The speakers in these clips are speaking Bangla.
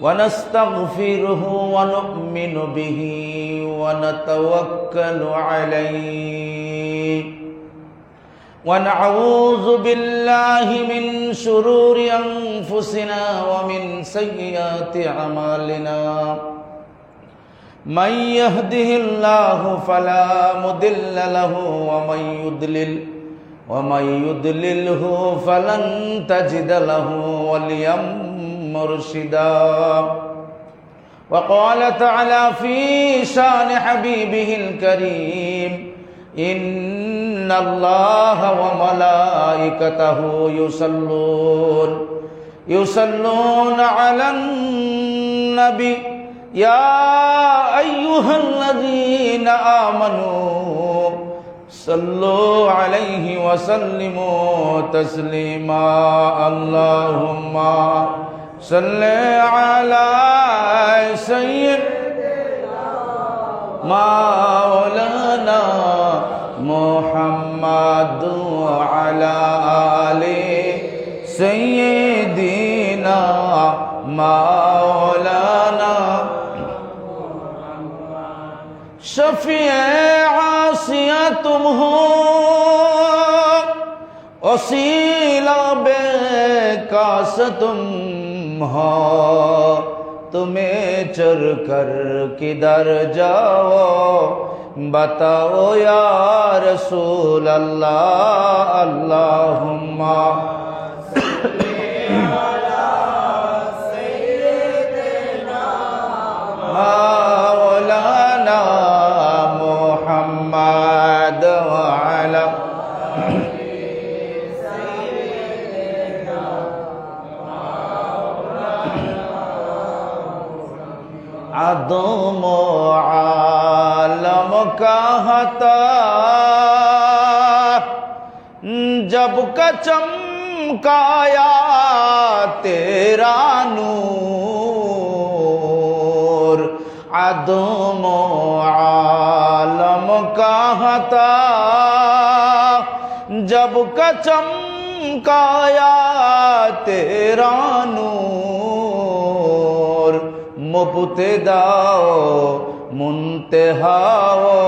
ونستغفره ونؤمن به ونتوكل عليه ونعوذ بالله من شرور أنفسنا ومن سيئات أعمالنا من يهده الله فلا مضل له ومن يضلله فلن تجد له وليا مرشدا وقال تعالى في شان حبيبه الكريم إن الله وملائكته يصلون على النبي يا أيها الذين آمنوا صلوا عليه وسلموا تسليما اللهم صل على سيدنا مولانا محمد وعلى آل سيدنا مولانا शफीए आसिया तुम हो वसीला बेकास तुम हो तुम्हें चर कर किधर जाओ बताओ या रसूल अल्लाह अल्लाहुम्मा आदम आलम का हता जब का चमकाया तेरा नूर आदम आलम का हता जब का चमकाया तेरा नूर मुब्तदाओ मुंतहाओ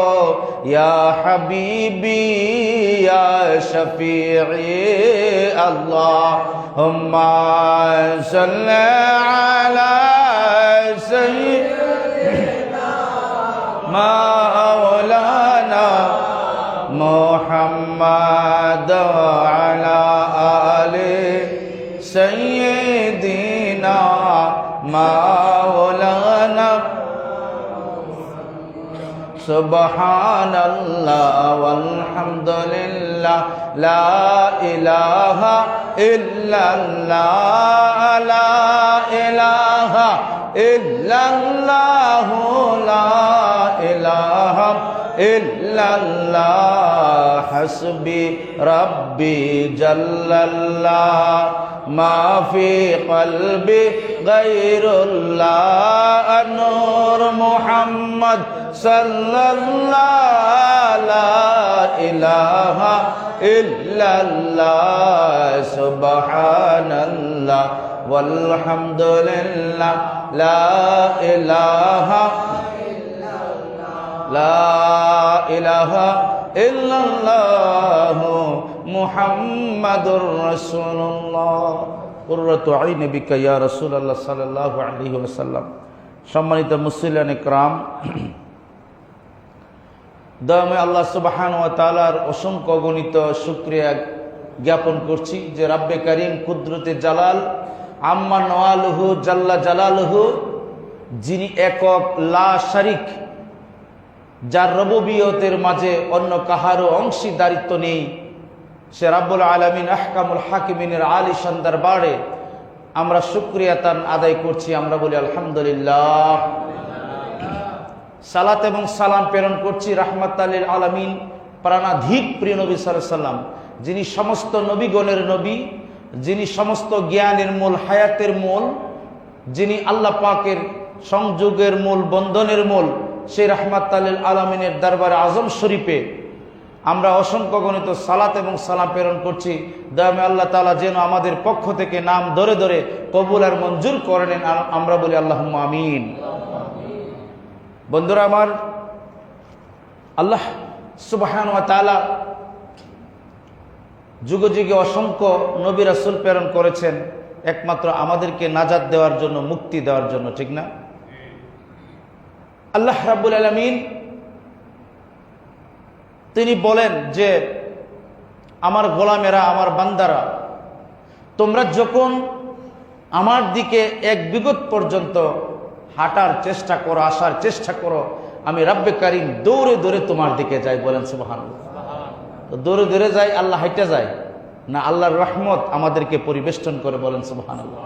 या हबीबी या शफीई अल्लाहुम्मा सल्ली अला सय्यिदिना मौलाना मुहम्मद व अला आलि सय्यिदिना मौलाना सुब्हानल्लाह वल्हम्दुलिल्लाह ला इलाहा इल्लल्लाह ला इलाहा इल्लल्लाह ला इलाहा इल्लल्लाह हस्बी रब्बी जल्लल्लाह मा फी क़ल्बी गैरुल्लाह नूर मुहम्मद सल्लल्लाहु ला इलाहा इल्लल्लाह सुब्हानल्लाह वल्हम्दुलिल्लाह ला इलाहा इल्लल्लाह मुहम्मदुर रसूलुल्लाह कुर्रतु आइनि बिका या रसूलल्लाह सल्लल्लाहु अलैहि वसल्लम। सम्मानित मुसल्लियाने किराम, দয়াময় আল্লাহ সুবহানাহু ওয়া তাআলার অসংখ্য অগণিত শুকরিয়া জ্ঞাপন করছি যে রাব্বে কারীম কুদরতে জালাল আম্মা নওয়ালুহু জাল্লা জালালুহু, যিনি একক লা শারিক, যার রুবুবিয়তের মাঝে অন্য কাহারও অংশীদারিত্ব নেই, সে রাব্বুল আলামিন আহকামুল হাকিমিনের আলিশান দরবারে আমরা শুকরিয়া তান আদায় করছি। আমরা বলি আলহামদুলিল্লাহ। সালাত এবং সালাম প্রেরণ করছি রাহমাতাল লিল আলামিন প্রাণাধিক প্রিয় নবী সাল্লাল্লাহু আলাইহি সাল্লাম, যিনি সমস্ত নবীগণের নবী, যিনি সমস্ত জ্ঞানের মূল, হায়াতের মূল, যিনি আল্লাহ পাকের সংযোগের মূল, বন্ধনের মূল, সেই রাহমাতাল লিল আলামিনের দরবারে আজম শরীফে আমরা অসংখ্য গণিত সালাত এবং সালাম প্রেরণ করছি। দয়াময় আল্লাহ তাআলা যেন আমাদের পক্ষ থেকে নাম ধরে ধরে কবুল আর মঞ্জুর করে নেন, আমরা বলি আল্লাহুম্মা আমিন। বন্ধুরা আমার, আল্লাহ সুবহানাহু ওয়া তাআলা যুগে যুগে অসংখ্য নবী রাসূল প্রেরণ করেছেন একমাত্র আমাদেরকে নাজাত দেওয়ার জন্য, মুক্তি দেওয়ার জন্য, ঠিক না? আল্লাহ রাব্বুল আলামিন তিনি বলেন যে আমার গোলামেরা, আমার বান্দারা, তোমরা যখন আমার দিকে এক বিগত পর্যন্ত হাঁটার চেষ্টা করো, আসার চেষ্টা করো, আমি রাব্বে কারীম দৌড়ে দৌড়ে তোমার দিকে যাই। বলেন সুবহানাল্লাহ। দৌড়ে দৌড়ে যাই, আল্লাহ হাইটা যায় না, আল্লাহর রহমত আমাদেরকে পরিবেষ্টন করে। বলেন সুবহানাল্লাহ।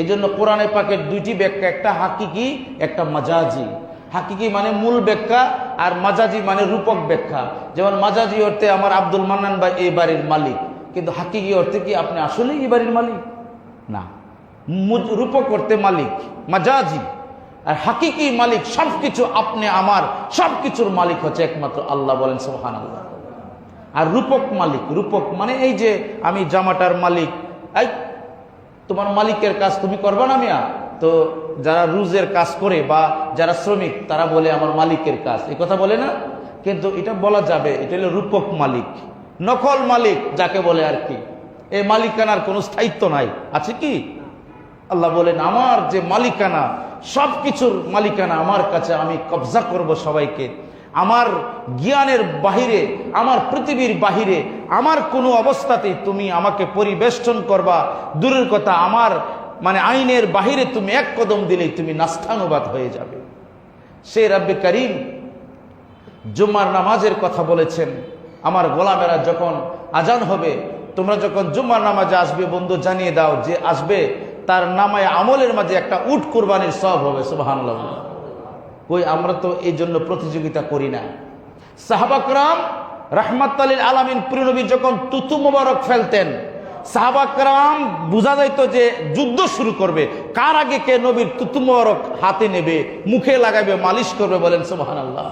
এই জন্য কোরআনে পাকের দুইটি ব্যাখ্যা, একটা হাকিকি, একটা মাজাজি। হাকিকি মানে মূল ব্যাখ্যা, আর মাজাজি মানে রূপক ব্যাখ্যা। যেমন মাজাজি অর্থে আমার আব্দুল মান্নান ভাই এই বাড়ির মালিক, কিন্তু হাকিকি অর্থে কি আপনি আসলেই এই বাড়ির মালিক না। রূপক অর্থে মালিক মাজাজি, আর হাকিকি মালিক সবকিছু, আপনি আমার সবকিছুর মালিক হচ্ছে একমাত্র আল্লাহ। বলেন সুবহানাল্লাহ। আর রূপক মালিক, রূপক মানে এই যে আমি জামাটার মালিক, এই তোমার মালিকের কাজ তুমি করবা না মিয়া? তো যারা রুজের কাজ করে বা যারা শ্রমিক তারা বলে আমার মালিকের কাজ, এই কথা বলে না, কিন্তু এটা বলা যাবে এটা হলো রূপক মালিক, নকল মালিক যাকে বলে আর কি। এই মালিকানার কোনো স্থায়িত্ব নাই, আছে কি? আল্লাহ বলেন আমার যে মালিকানা, সবকিছুর মালিকানা আমার কাছে, আমি কবজা করব সবাইকে। আমার জ্ঞানের বাহিরে, আমার পৃথিবীর বাহিরে আমার কোনো অবস্থাতেই তুমি আমাকে পরিবেষ্টন করবা দূরের কথা, আমার মানে আইনের বাহিরে তুমি এক কদম দিলেই তুমি নাস্তানুবাদ হয়ে যাবে। সে রাব্বে কারীম জুম্মার নামাজের কথা বলেছেন। আমার গোলামেরা যখন আজান হবে, তোমরা যখন জুম্মার নামাজে আসবে, বন্ধু জানিয়ে দাও যে আসবে তার নামায় আমলের মাঝে একটা উট কুরবানির সওয়াব হবে। সুবহানাল্লাহ। কই আমরা তো এই জন্য প্রতিযোগিতা করি না। সাহাবা کرام রাহমাতুল লিল আলামিন প্রিয় নবী যখন তুতু মোবারক ফেলতেন, সাহাবা کرام বোঝা যাইতো যে যুদ্ধ শুরু করবে, কার আগে কে নবীর তুতু মোবারক হাতে নেবে, মুখে লাগাবে, মালিশ করবে। বলেন সুবহানাল্লাহ।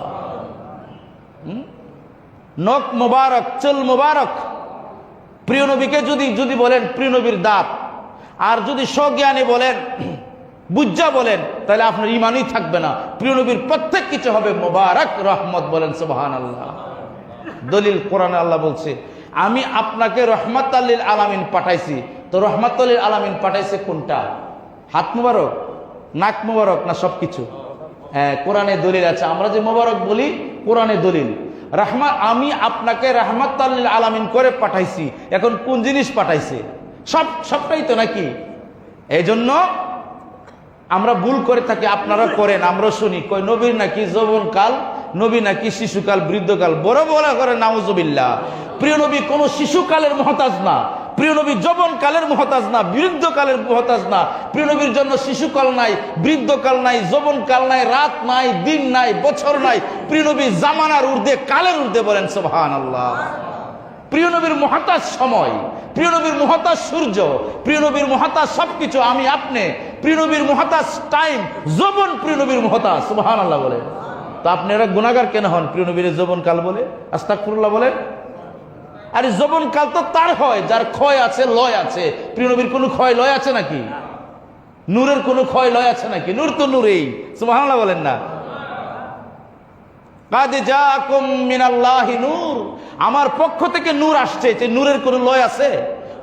নখ মোবারক, চুল মোবারক, প্রিয় নবীকে যদি বলেন প্রিয় নবীর দাঁত, আর যদি সজ্ঞানে বলেন, বুজ্জা বলেন, তাহলে আপনার ইমানই থাকবে না। প্রিয় নবীর প্রত্যেক কিছু হবে মোবারক, রহমত। বলেন সুবহানাল্লাহ। দলিল কোরআনে আল্লাহ বলছে আমি আপনাকে রহমাতুল লিল আলামিন পাঠাইছি। তো রহমাতুল লিল আলামিন পাঠাইছে কোনটা? হাত মুবারক, নাক মুবারক, না সবকিছু? কোরআনে দলিল আছে। আমরা যে মোবারক বলি কোরআনে দলিল। আমি আপনাকে রহমাতুল লিল আলামিন করে পাঠাইছি। এখন কোন জিনিস পাঠাইছে? সবটাই তো নাকি? এই জন্য আমরা ভুল করে থাকি, আপনারা করেন, আমরা শুনি কই নবীর নাকি যৌবনকাল, নবী নাকি শিশুকাল, বৃদ্ধকাল। বড় বড় করে নাউজুবিল্লাহ। প্রিয় নবী কোন শিশুকালের মুহতাজ না, প্রিয় নবী যৌবনকালের মুহতাজ না, বৃদ্ধকালের মুহতাজ না। প্রিয় নবীর জন্য শিশুকাল নাই, বৃদ্ধকাল নাই, যৌবনকাল নাই, রাত নাই, দিন নাই, বছর নাই। প্রিয় নবী জামানার ঊর্ধ্বে, কালের ঊর্ধ্বে। বলেন সুবহানাল্লাহ। প্রিয় নবীর মুহতাজ সময়, প্রিয় নবীর মুহতাজ সূর্য, প্রিয় নবীর মুহতাজ সবকিছু, আমি আপনি। প্রিয় নবীর মুহতাজ টাইম, যৌবন প্রিয় নবীর মুহতাজ। সুবহানাল্লাহ বলে। তো আপনারা গুনাহগার কেন হন প্রিয় নবীর যৌবনকাল বলে? আস্তাগফিরুল্লাহ বলেন। আরে যৌবনকাল তো তার হয় যার ক্ষয় আছে, লয় আছে। প্রিয় নবীর কোনো ক্ষয় লয় আছে নাকি? নূরের কোনো ক্ষয় লয় আছে নাকি? নূর তো নূরেই। সুবহানাল্লাহ বলেন না? কাদ জাআকুম মিনাল্লাহি নূর, আমার পক্ষ থেকে নূর আসছে। যে নূরের কোনো লয় আছে?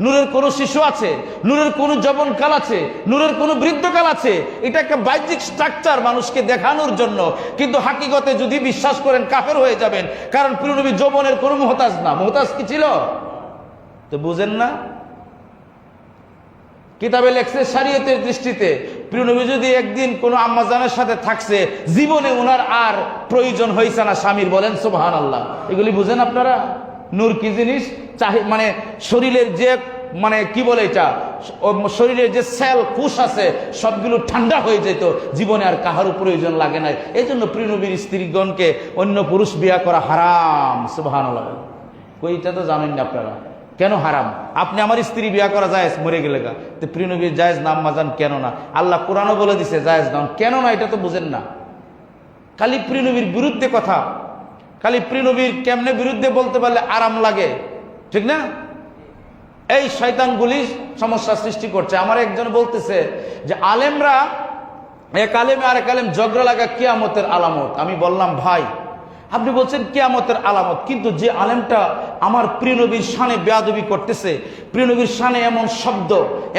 নূরের কোনো শিশু আছে? নূরের কোনো যৌবনকাল আছে? নূরের কোনো বৃদ্ধকাল আছে? এটা একটা বাহ্যিক স্ট্রাকচার মানুষকে দেখানোর জন্য, কিন্তু হাকিকতে যদি বিশ্বাস করেন কাফের হয়ে যাবেন। কারণ প্রিয় নবী যৌবনের কোনো মুহতাজ না। মুহতাজ কি ছিল? তো বুঝেন না? কিতাবে লেখছে শরীয়তের দৃষ্টিতে প্রিয় নবী যদি একদিন কোনো আম্মাজানের সাথে থাকছে, জীবনে ওনার আর প্রয়োজন হয়েছে না স্বামীর। বলেন সুবহানাল্লাহ। এগুলি বুঝেন আপনারা? নূর কি জিনিস? মানে শরীরের যে মানে কি বলে এটা, শরীরের যে সেল কোষ আছে সবগুলো ঠান্ডা হয়ে যেত, জীবনে আর কাহারও প্রয়োজন লাগে নাই। এই জন্য প্রিয় নবীর স্ত্রীগণকে অন্য পুরুষ বিয়া করা হারাম। সুবহানাল্লাহ। কইটা তো জানেন না আপনারা। কেন হারাম? আপনি আমার স্ত্রী বিয়া করা জায়েজ, মরে গেলে গা। তো প্রিয় নবীর জায়েজ নাম মাজান কেন না? আল্লাহ কোরআনও বলে দিছে জায়েজ নাম, কেন না এটা তো বুঝেন না। খালি প্রিয় নবীর বিরুদ্ধে কথা। খালি প্রিয়নবীর কেমনে বিরুদ্ধে বলতে পারলে আরাম লাগে, ঠিক না? এই শয়তানগুলি সমস্যা সৃষ্টি করছে। আমার একজন বলতেছে যে আলেমরা এক আলেমে আরেক আলেম ঝগড়া লাগা কিয়ামতের আলামত। আমি বললাম ভাই আপনি বলছেন কিয়ামতের আলামত, কিন্তু যে আলেমটা আমার প্রিয় নবীর শানে বেয়াদবি করতেছে, প্রিয় নবীর শানে এমন শব্দ,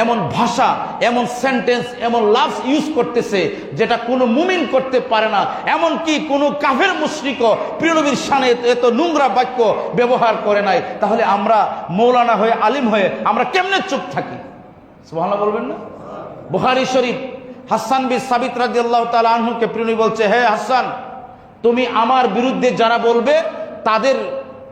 এমন ভাষা, এমন সেন্টেন্স, এমন লাফজ ইউজ করতেছে যেটা কোনো মুমিন করতে পারে না, এমন কি কোনো কাফের মুশরিকও প্রিয় নবীর শানে এত নোংরা বাক্য ব্যবহার করে নাই, তাহলে আমরা মৌলানা হয়ে আলিম হয়ে আমরা কেমনে চুপ থাকি? সুবহানাল্লাহ বলবেন না? বুখারী শরীফ হাসান বিন সাবিত রাদিয়াল্লাহু তাআলা আনহুকে প্রিয় নবী বলছে, হে হাসান, তুমি আমার বিরুদ্ধে যারা বলবে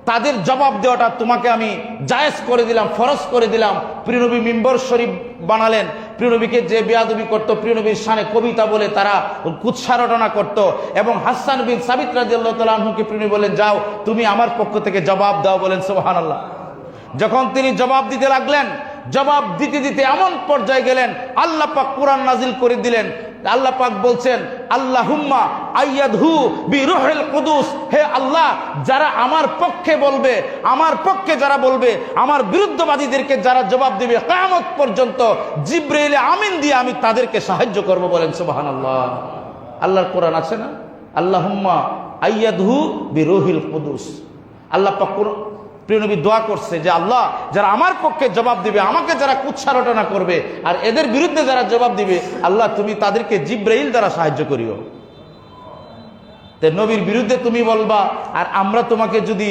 তাদের জবাব দেওয়াটা তোমাকে আমি জায়েজ করে দিলাম, ফরজ করে দিলাম। প্রিয় নবী মিম্বর শরীফ বানালেন। প্রিয় নবীকে যে বেয়াদবি করত, প্রিয় নবীর শানে কবিতা বলে তারা কুৎসা রটনা করত, এবং হাসান বিন সাবিত রাদিয়াল্লাহু তাআলা আনহুকে প্রিয় নবী বলেন, যাও তুমি আমার পক্ষ থেকে জবাব দাও। বলেন সুবহানাল্লাহ। যখন তিনি জবাব দিতে লাগলেন, জবাব দিতে দিতে এমন পর্যায়ে গেলেন, আল্লাহ পাক কোরআন নাজিল করে দিলেন। আল্লাহ পাক বলছেন, আল্লাহুম্মা আইয়াদহু বিরুহিল কুদুস, হে আল্লাহ, যারা আমার পক্ষে বলবে, আমার পক্ষে যারা বলবে, আমার বিরুদ্ধবাদীদেরকে যারা জবাব দিবে কিয়ামত পর্যন্ত জিবরাইল আমিন দিয়ে আমি তাদেরকে সাহায্য করব। বলেন সুবহানাল্লাহ। আল্লাহর কোরআন আছে না, আল্লাহুম্মা আইয়াদহু বিরুহিল কুদুস। আল্লাহ পাক প্রিয় নবী দোয়া করছে যে আল্লাহ, যারা আমার পক্ষে জবাব দিবে, আমাকে যারা কুৎসা রটনা করবে, আর এদের বিরুদ্ধে যারা জবাব দিবে, আল্লাহ তুমি তাদেরকে জিবরাইল দ্বারা সাহায্য করিও। তো নবীর বিরুদ্ধে তুমি বলবা আর আমরা তোমাকে যদি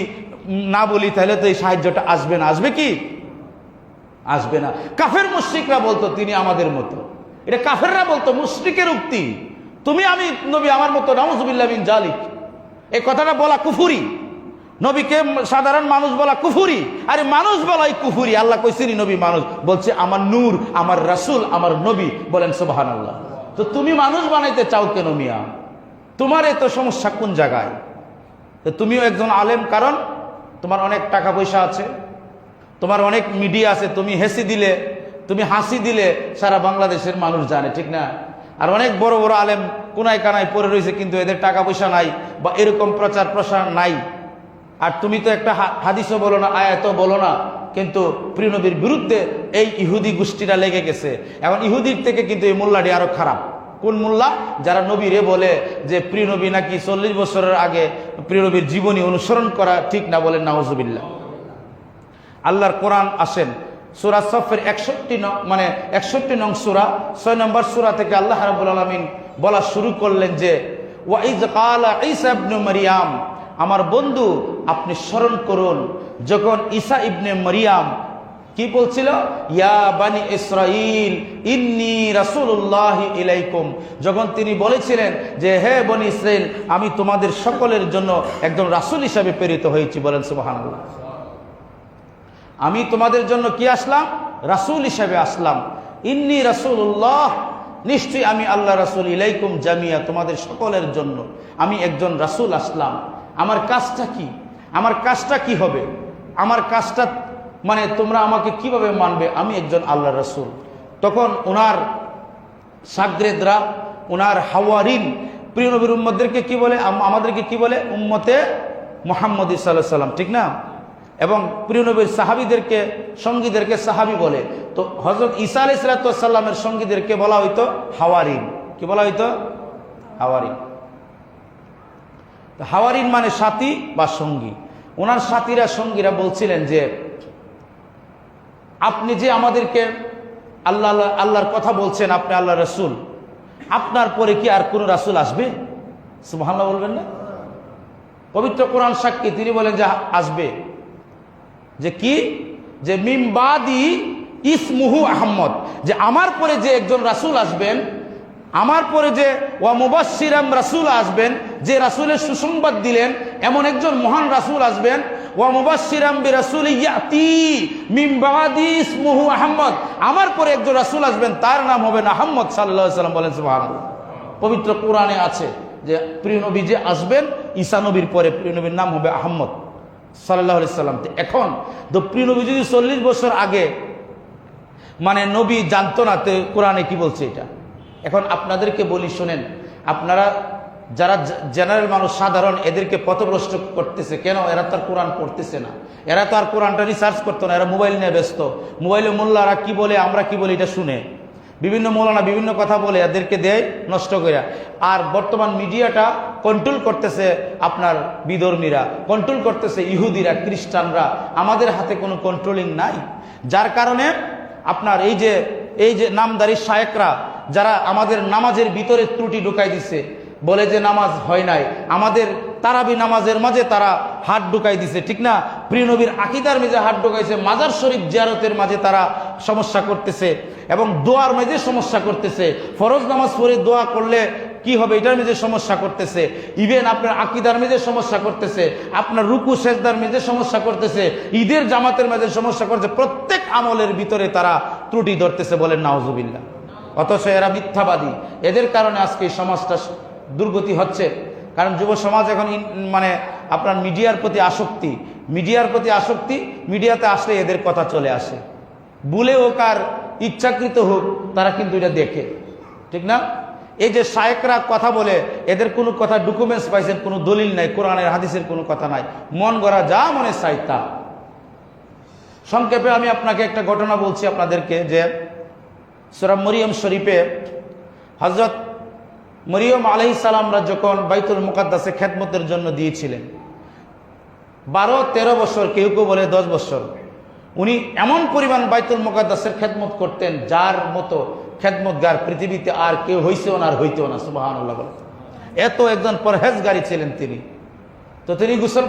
না বলি, তাহলে তো এই সাহায্যটা আসবে না। আসবে কি? আসবে না। কাফের মুশরিকরা বলতো তিনি আমাদের মতো, এটা কাফেররা বলতো, মুশরিকের উক্তি। তুমি আমি নবী আমার মতো, নাউযুবিল্লাহ মিন জালিক, এই কথাটা বলা কুফরি। নবীকে সাধারণ মানুষ বলা কুফরি, আরে মানুষ বলাই কুফরি। আল্লাহ কইছেনি নবী মানুষ, বলছে আমার নূর, আমার রাসূল, আমার নবী। বলেন সুবহানাল্লাহ। তো তুমি মানুষ বানাইতে চাও কেন মিয়া? তোমার এত সমস্যা কোন জায়গায়? তো তুমিও একজন আলেম, কারণ তোমার অনেক টাকা পয়সা আছে, তোমার অনেক মিডিয়া আছে, তুমি হেসি দিলে, তুমি হাসি দিলে সারা বাংলাদেশের মানুষ জানে, ঠিক না? আর অনেক বড় বড় আলেম কোনায় কানায় পড়ে রয়েছে, কিন্তু এদের টাকা পয়সা নাই বা এরকম প্রচার প্রসার নাই। আর তুমি তো একটা হাদিসও বলো না, আয়াতও বলো না, কিন্তু প্রিয় নবীর বিরুদ্ধে এই ইহুদি গোষ্ঠীরা লেগে গেছে। এখন ইহুদির থেকে কিন্তু এই মোল্লাটি আরো খারাপ। কোন মোল্লা? যারা নবীরে বলে যে প্রিয় নবী নাকি 40 বছরের আগে প্রিয় নবীর জীবনী অনুসরণ করা ঠিক না। বলেন নাউযুবিল্লাহ। আল্লাহর কোরআন আসেন সূরা সফের 61 নং সূরা 6 নম্বর সূরা থেকে আল্লাহ রাব্বুল আলামিন বলা শুরু করলেন যে ওয়াইজ ক্বালা ঈসা ইবনে মারইয়াম, আমার বন্ধু আপনি স্মরণ করুন যখন ঈসা ইবনে মারইয়াম কি বলছিল, ইয়া বানি ইসরাইল ইন্নী রাসূলুল্লাহি ইলাইকুম, যখন তিনি বলেছিলেন যে হে বনি ইসরাইল, আমি তোমাদের সকলের জন্য একজন রাসূল হিসেবে প্রেরিত হয়েছি। বলেন সুবহানাল্লাহ। আমি তোমাদের জন্য কি আসলাম? রাসূল হিসেবে আসলাম। ইন্নী রাসূলুল্লাহ, নিশ্চয়ই আমি আল্লাহ রাসূল, ইলাইকুম জামিয়া, তোমাদের সকলের জন্য আমি একজন রাসূল আসলাম। আমার কাজটা কি? আমার কাজটা কি হবে? আমার কাজটা মানে তোমরা আমাকে কিভাবে মানবে? আমি একজন আল্লাহ রাসূল। তখন ওনার শাগরেদরা, ওনার হাওয়ারিন, প্রিয় নবীর উম্মতদেরকে কি বলে? আমাদেরকে কি বলে? উম্মতে মুহাম্মদী সাল্লাল্লাহু আলাইহি ওয়াসাল্লাম, ঠিক না? এবং প্রিয় নবীর সাহাবীদেরকে, সঙ্গীদেরকে সাহাবী বলে। তো হযরত ঈসা আলাইহিস সালামের সঙ্গীদেরকে বলা হইতো হাওয়ারিন। কি বলা হইতো? হাওয়ারিন। হাওয়ারিন মানে সাথী বা সঙ্গী। ওনার সাথীরা, সঙ্গীরা বলছিলেন যে আপনি যে আমাদেরকে আল্লাহর কথা বলছেন, আপনি আল্লাহ রাসূল, আপনার পরে কি আর কোন রাসূল আসবে? সুবহানাল্লাহ বলবেন না? পবিত্র কোরআন সাক্ষী, তিনি বলেন যে আসবে। যে কি? যে মিম বাদি ইসমুহু আহমদ, যে আমার পরে যে একজন রাসূল আসবেন, আমার পরে যে ওয়া মুবাশশিরাম রাসূল আসবেন, যে রাসূলের সুসংবাদ দিলেন, এমন একজন মহান রাসূল আসবেন। ওয়া মুবাশশিরাম বিরাসূলি ইয়াতি মিন বাদি ইসমুহু আহমদ, আমার পরে একজন রাসূল আসবেন, তার নাম হবে আহমদ সাল্লাল্লাহু আলাইহি ওয়াসাল্লাম। বলেন সুবহানাল্লাহ। পবিত্র কোরআনে আছে যে প্রিয় নবী যে আসবেন, ঈসা নবীর পরে প্রিয় নবীর নাম হবে আহমদ সাল্লাল্লাহু আলাইহি ওয়াসাল্লাম। এখন তো প্রিয় নবী যদি 40 বছর আগে মানে নবী জানতো না, তো কোরআনে কি বলছে এটা? এখন আপনাদেরকে বলি, শোনেন, আপনারা যারা জেনারেল মানুষ, সাধারণ, এদেরকে পথভ্রষ্ট করতেছে। কেন? এরা তো আর কোরআন পড়তেছে না, এরা তো আর কোরআনটা রিসার্চ করতো না, এরা মোবাইল নিয়ে ব্যস্ত। মোবাইলে মোল্লারা কি বলে, আমরা কি বলি, এটা শুনে বিভিন্ন মৌলানা বিভিন্ন কথা বলে এদেরকে দেয় নষ্ট করে। আর বর্তমান মিডিয়াটা কন্ট্রোল করতেছে আপনার বিধর্মীরা, কন্ট্রোল করতেছে ইহুদিরা, খ্রিস্টানরা। আমাদের হাতে কোনো কন্ট্রোলিং নাই। যার কারণে আপনার এই যে নামদারি শায়েকরা যারা আমাদের নামাজের ভিতরে ত্রুটি ঢুকাই দিছে, বলে যে নামাজ হয় নাই, আমাদের তারাবি নামাজের মাঝে তারা হাত ঢুকাই দিছে, ঠিক না? প্রিয় নবীর আকীদার মাঝে হাত ঢুকাইছে, মাজার শরীফ জিয়ারতের মাঝে তারা সমস্যা করতেছে, এবং দোয়ার মাঝে সমস্যা করতেছে। ফরজ নামাজ পড়ে দোয়া করলে কি হবে এটার মাঝে সমস্যা করতেছে। ইভেন আপনার আকীদার মাঝে সমস্যা করতেছে, আপনার রুকু সেজদার মাঝে সমস্যা করতেছে, ঈদের জামাতের মাঝে সমস্যা করতেছে। প্রত্যেক আমলের ভিতরে তারা ত্রুটি ধরতেছে, বলেন নাউজুবিল্লাহ। অথচ এরা মিথ্যাবাদী। এদের কারণে আজকে এই সমাজটা দুর্গতি হচ্ছে। কারণ যুব সমাজ এখন মানে আপনার মিডিয়ার প্রতি আসক্তি, মিডিয়াতে আসলে এদের কথা চলে আসে, ভুলে হোক আর ইচ্ছাকৃত হোক, তারা কিন্তু এটা দেখে, ঠিক না? এই যে শায়েকরা কথা বলে, এদের কোনো কথা ডকুমেন্টস পাইছেন, কোনো দলিল নাই, কোরআনের হাদিসের কোনো কথা নাই, মন গড়া যা মনে চাই তা। সংক্ষেপে আমি আপনাকে একটা ঘটনা বলছি আপনাদেরকে, যে সূরা মরিয়ম শরীফে হযরত মরিয়ম আলাইহিস সালামরা যখন বাইতুল মুকাদ্দাসে খেদমতের জন্য দিয়েছিলেন, 12-13 বছর, কেউ কেউ বলে 10 বছর, উনি এমন পরিমাণ বাইতুল মুকাদ্দাসের খেদমত করতেন, যার মতো খেদমতগার পৃথিবীতে আর কেউ হইছেও না আর হইতেও না। সুবহানাল্লাহ বলে, এত একজন পরহেজগারী ছিলেন তিনি। তো তিনি গোসল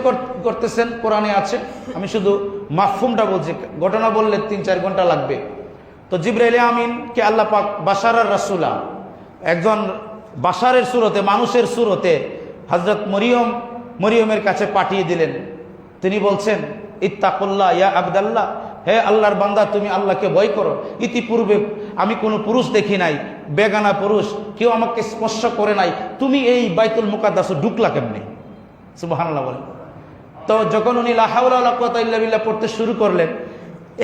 করতেছেন, কোরআনে আছে, আমি শুধু মাফহুমটা বলছি, ঘটনা বললে 3-4 ঘন্টা লাগবে। তো জিবরাইল আমিনকে আল্লাহ পাক বাশারার রাসূলা, একজন বাশারের সুরতে, মানুষের সুরতে হযরত মরিয়মের কাছে পাঠিয়ে দিলেন। তিনি বলছেন, ইত্তাকুল্লাহ ইয়া আবদাল্লাহ, হে আল্লাহর বান্দা, তুমি আল্লাহকে ভয় করো। ইতিপূর্বে আমি কোনো পুরুষ দেখি নাই, বেগানা পুরুষ, কেউ আমাকে স্পর্শ করে নাই, তুমি এই বাইতুল মুকাদ্দাসে ঢুকলা কেমনে? সুবহানাল্লাহ বলেন। তো যখন উনি লা হাওলা ওয়ালা কুওয়াতা ইল্লা বিল্লাহ পড়তে শুরু করলেন,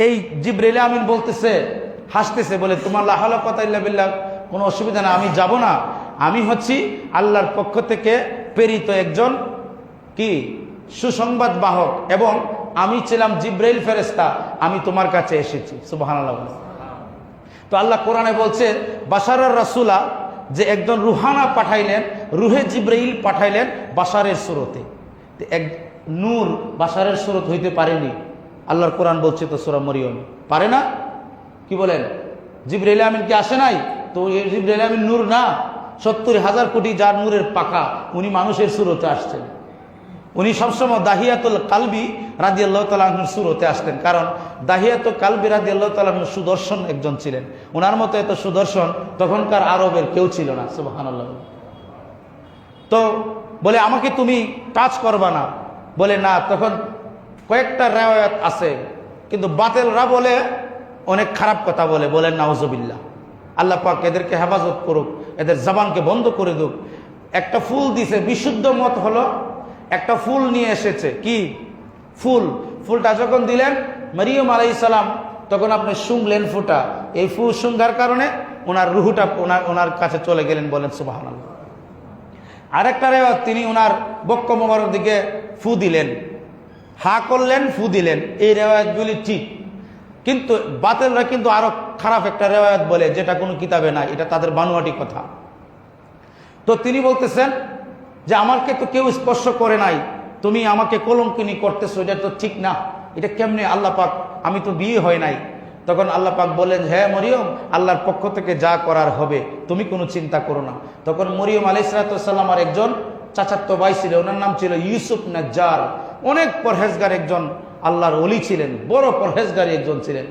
এই জিবরাইল আমিন বলতেছে, হাসতেছে, বলে, তোমার লা হাওলা ওয়ালা কুওয়াতা ইল্লা বিল্লাহ কোনো অসুবিধা না, আমি যাব না, আমি হচ্ছি আল্লাহর পক্ষ থেকে প্রেরিত একজন কি সুসংবাদ বাহক, এবং আমি ছিলাম জিবরাইল ফেরেশতা, আমি তোমার কাছে এসেছি। সুবহানাল্লাহ। তো আল্লাহ কোরআনে বলছে, বাশারার রাসূলা, যে একজন রুহানা পাঠাইলেন, রুহে জিবরাইল পাঠাইলেন বাশারের সুরতে। এক নূর বাশারের সুরত হইতে পারেনি, আল্লাহর কোরআন বলছে তো সূরা মরিয়ম, পারে না? কি বলেন? জিবরাইল আমিন কি আসে নাই? তো এই জিবরাইল আমিন নূর না, 70,000 কোটি যার নূরের পাখা, উনি মানুষের সুরতে আসছেন। উনি সবসময় দাহিয়াতুল কালবি রাদিয়াল্লাহু তাআলা আনহুর সুরতে আসতেন, কারণ দাহিয়াতুল কালবি রাদিয়াল্লাহু তাআলা আনহু সুদর্শন একজন ছিলেন। ওনার মতো এত সুদর্শন তখনকার আরবের কেউ ছিল না। সুবহানাল্লাহ। তো বলে, আমাকে তুমি টাচ করবা না? বলে, না। তখন কয়েকটা রিওয়ায়াত আছে, কিন্তু বাতিলরা বলে অনেক খারাপ কথা বলে, বলেন নাউজুবিল্লাহ। আল্লাহ পাক এদেরকে হেফাজত করুক, এদের জবানকে বন্ধ করে দিক। একটা ফুল দিছে, বিশুদ্ধ মত হলো একটা ফুল নিয়ে এসেছে। কি ফুলটা যখন দিলেন মরিয়ম আলাইহিস সালাম, তখন আপনি শুংলেন ফুটা, এই ফুল শুঙ্গার কারণে ওনার রুহুটা ওনার কাছে চলে গেলেন, বলেন সুবহানাল্লাহ। আরেকটা রেওয়াত, তিনি ওনার বক্ষ মোবারক দিকে ফু দিলেন, হা করলেন, ফু দিলেন। এই রেওয়ায়াতগুলি ঠিক, কিন্তু বাতিলরা কিন্তু আরো খারাপ একটা রেওয়ায়াত বলে, যেটা কোনো কিতাবে নাই, এটা তাদের বানোয়াটি কথা। তো তিনি বলতেছেন যে আমাকে তো কেউ স্পর্শ করে নাই, তুমি আমাকে কলঙ্কিনী করতেছো, এটা তো ঠিক না, এটা কেমনে? আল্লাহ পাক, আমি তো বিয়ে হয় নাই। তখন আল্লাহ পাক বললেন, হ্যাঁ মরিয়ম, আল্লাহর পক্ষ থেকে যা করার হবে, তুমি কোনো চিন্তা করো না। তখন মরিয়ম আলাইহিস সালাম আর একজন চাচাতো ভাই ছিল, ওনার নাম ছিল ইউসুফ নাজ্জার, অনেক পরহেজগার একজন আল্লাহর ওলি ছিলেন, বড় পরহেজগারী একজন ছিলেন।